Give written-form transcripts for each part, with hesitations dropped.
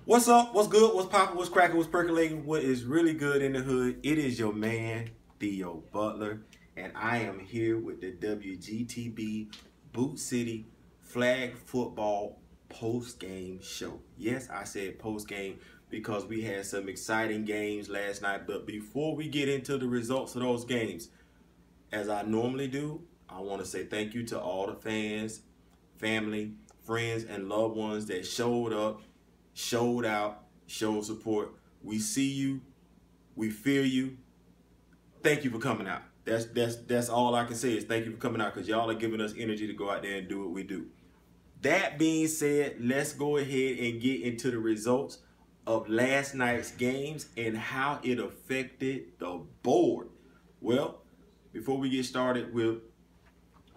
What's up? What's good? What's poppin'? What's cracking? What's percolating? What is really good in the hood? It is your man, Theo Butler, and I am here with the WGTB Boot City Flag Football post-game show. Yes, I said post-game because we had some exciting games last night. But before we get into the results of those games, as I normally do, I want to say thank you to all the fans, family, friends, and loved ones that showed up, showed out, showed support. We see you, we feel you. Thank you for coming out. That's all I can say is thank you for coming out, because y'all are giving us energy to go out there and do what we do. That being said, let's go ahead and get into the results of last night's games and how it affected the board. Well, before we get started with,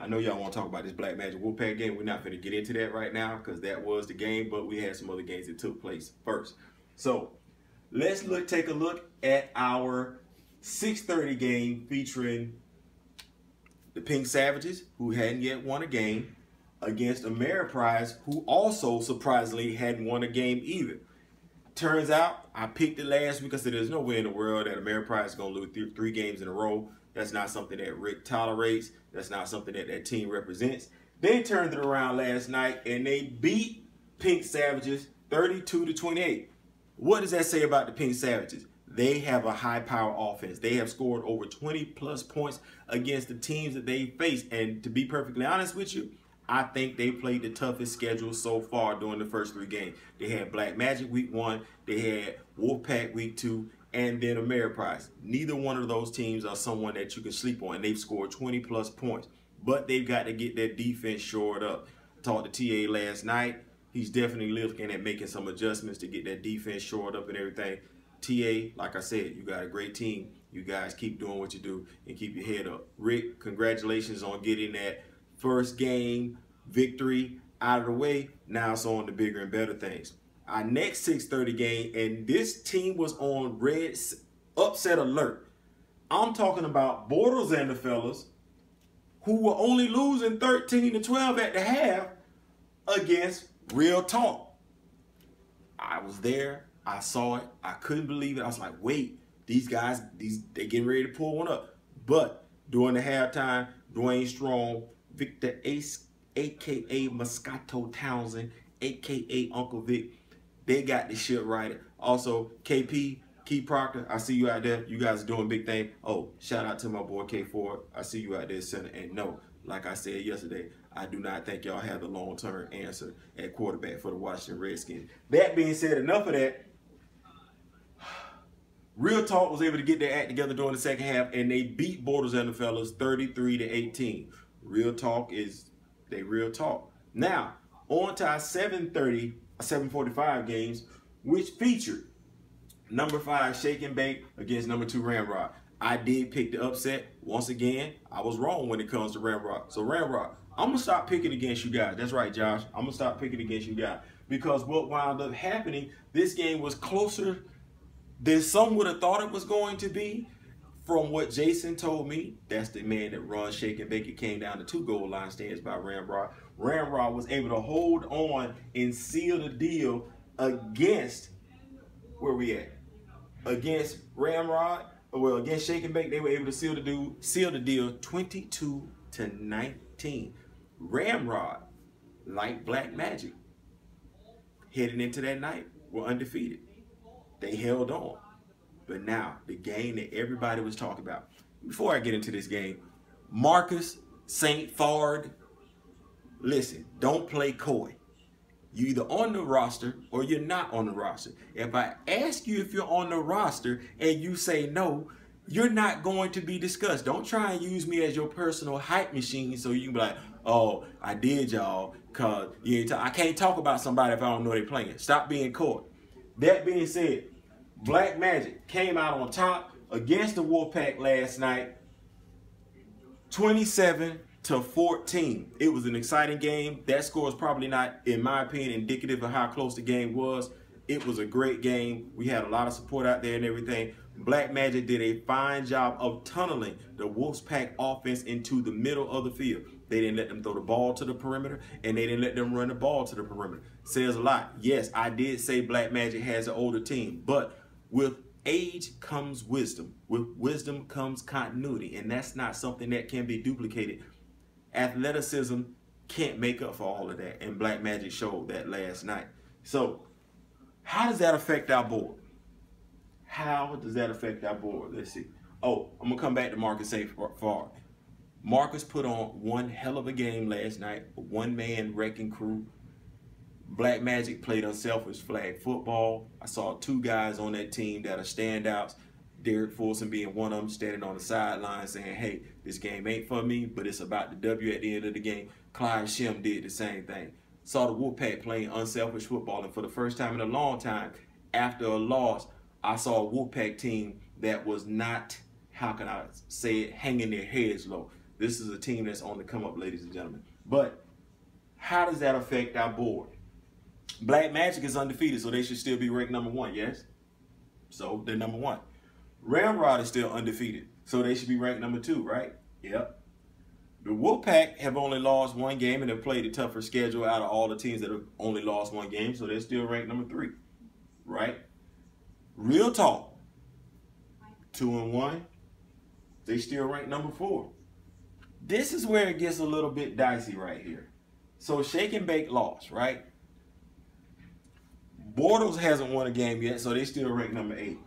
I know y'all want to talk about this Black Magic Wolfpack game. We're not going to get into that right now because that was the game, but we had some other games that took place first. So let's take a look at our 6:30 game featuring the Pink Savages, who hadn't yet won a game, against Ameriprise, who also surprisingly hadn't won a game either. Turns out I picked it last week. I said there's no way in the world that Ameriprise is going to lose three games in a row. That's not something that Rick tolerates. That's not something that that team represents. They turned it around last night and they beat Pink Savages 32-28. What does that say about the Pink Savages? They have a high-power offense. They have scored over 20-plus points against the teams that they face. And to be perfectly honest with you, I think they played the toughest schedule so far during the first three games. They had Black Magic week 1, they had Wolfpack week 2, and then Ameriprise. Neither one of those teams are someone that you can sleep on, and they've scored 20-plus points. But they've got to get their defense shored up. Talked to TA last night. He's definitely looking at making some adjustments to get that defense shored up and everything. TA, like I said, you got a great team. You guys keep doing what you do and keep your head up. Rick, congratulations on getting that first game victory out of the way. Now it's on to bigger and better things. Our next 6:30 game, and this team was on red upset alert. I'm talking about Bortles and the fellas, who were only losing 13-12 at the half against Real Talk. I was there. I saw it. I couldn't believe it. I was like, wait, these guys, they getting ready to pull one up. But during the halftime, Dwayne Strong, Victor Ace, a.k.a. Moscato Townsend, a.k.a. Uncle Vic, they got this shit right. Also, KP, Key Proctor, I see you out there. You guys are doing big thing. Oh, shout out to my boy K Ford. I see you out there, center. And no, like I said yesterday, I do not think y'all have the long-term answer at quarterback for the Washington Redskins. That being said, enough of that. Real Talk was able to get their act together during the second half, and they beat Borders and the fellas 33-18. Real Talk is they Real Talk. Now, on to our 7:45 games, which featured number 5 Shake and Bake against number 2 Ramrod. I did pick the upset. Once again, I was wrong when it comes to Ramrod. So Ramrod, I'm going to stop picking against you guys. That's right, Josh. I'm going to stop picking against you guys. Because what wound up happening, this game was closer than some would have thought it was going to be. From what Jason told me, that's the man that runs Shake and Bake. It came down to 2 goal line stands by Ramrod. Ramrod was able to hold on and seal the deal against, where we at? Against Ramrod, well, against Shake and Bake, they were able to seal the deal 22-19. Ramrod, like Black Magic, heading into that night, were undefeated. They held on. But now, the game that everybody was talking about. Before I get into this game, Marcus St. Fard, listen, don't play coy. You're either on the roster or you're not on the roster. If I ask you if you're on the roster and you say no, you're not going to be discussed. Don't try and use me as your personal hype machine so you can be like, oh, I did, y'all, because I can't talk about somebody if I don't know they're playing. Stop being coy. That being said, Black Magic came out on top against the Wolfpack last night, 27-14. It was an exciting game. That score is probably not, in my opinion, indicative of how close the game was. It was a great game. We had a lot of support out there and everything. Black Magic did a fine job of tunneling the Wolfpack offense into the middle of the field. They didn't let them throw the ball to the perimeter, and they didn't let them run the ball to the perimeter. Says a lot. Yes, I did say Black Magic has an older team, but with age comes wisdom. With wisdom comes continuity, and that's not something that can be duplicated. Athleticism can't make up for all of that, and Black Magic showed that last night. So, how does that affect our board? How does that affect our board? Let's see. Oh, I'm gonna come back to Marcus St. Far. Marcus put on one hell of a game last night, a one-man wrecking crew. Black Magic played unselfish flag football. I saw 2 guys on that team that are standouts. Derek Fulson being one of them, standing on the sideline saying, hey, this game ain't for me, but it's about the W at the end of the game. Clyde Shim did the same thing. Saw the Wolfpack playing unselfish football, and for the first time in a long time, after a loss, I saw a Wolfpack team that was not, how can I say it, hanging their heads low. This is a team that's on the come up, ladies and gentlemen. But how does that affect our board? Black Magic is undefeated, so they should still be ranked number 1, yes? So they're number 1. Ramrod is still undefeated, so they should be ranked number 2, right? Yep. The Wolfpack have only lost 1 game and have played a tougher schedule out of all the teams that have only lost 1 game, so they're still ranked number 3, right? Real talk, 2-1, they still ranked number 4. This is where it gets a little bit dicey right here. So Shake and Bake lost, right? Bortles hasn't won a game yet, so they still ranked number 8.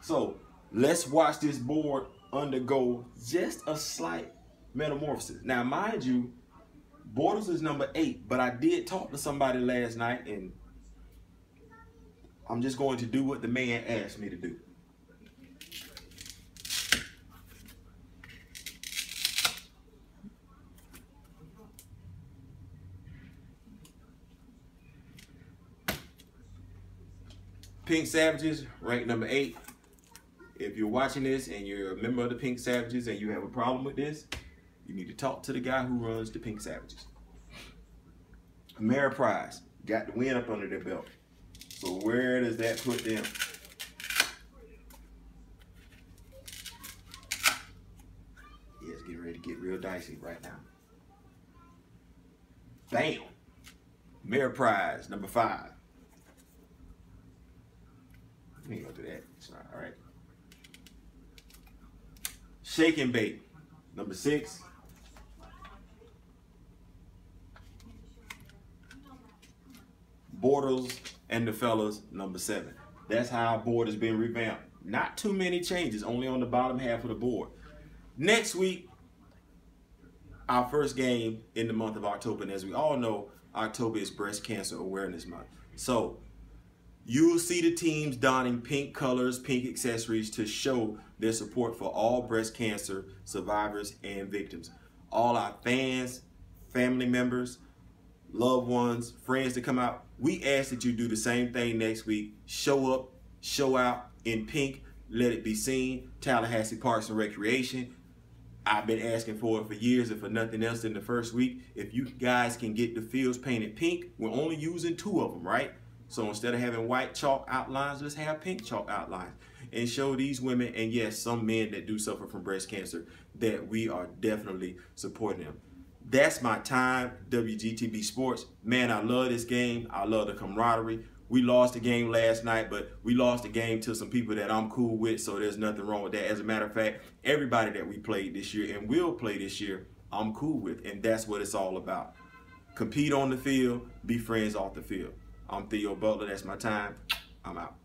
So let's watch this board undergo just a slight metamorphosis. Now, mind you, Bortles is number 8, but I did talk to somebody last night, and I'm just going to do what the man asked me to do. Pink Savages, ranked number 8. If you're watching this and you're a member of the Pink Savages and you have a problem with this, you need to talk to the guy who runs the Pink Savages. Ameriprise got the win up under their belt. So where does that put them? Yeah, it's getting ready to get real dicey right now. Bam! Ameriprise, number 5. We ain't gonna do that. It's not all right. Shake and Bake, number 6. Bortles and the Fellas, number 7. That's how our board has been revamped. Not too many changes, only on the bottom half of the board. Next week, our first game in the month of October, and as we all know, October is Breast Cancer Awareness Month. So you'll see the teams donning pink colors, pink accessories to show their support for all breast cancer survivors and victims. All our fans, family members, loved ones, friends that come out, we ask that you do the same thing next week. Show up, show out in pink, let it be seen. Tallahassee Parks and Recreation. I've been asking for it for years, and for nothing else in the first week. If you guys can get the fields painted pink, we're only using 2 of them, right? So instead of having white chalk outlines, let's have pink chalk outlines and show these women, and yes, some men that do suffer from breast cancer, that we are definitely supporting them. That's my time, WGTB Sports. Man, I love this game. I love the camaraderie. We lost the game last night, but we lost the game to some people that I'm cool with, so there's nothing wrong with that. As a matter of fact, everybody that we played this year and will play this year, I'm cool with, and that's what it's all about. Compete on the field, be friends off the field. I'm Theo Butler. That's my time. I'm out.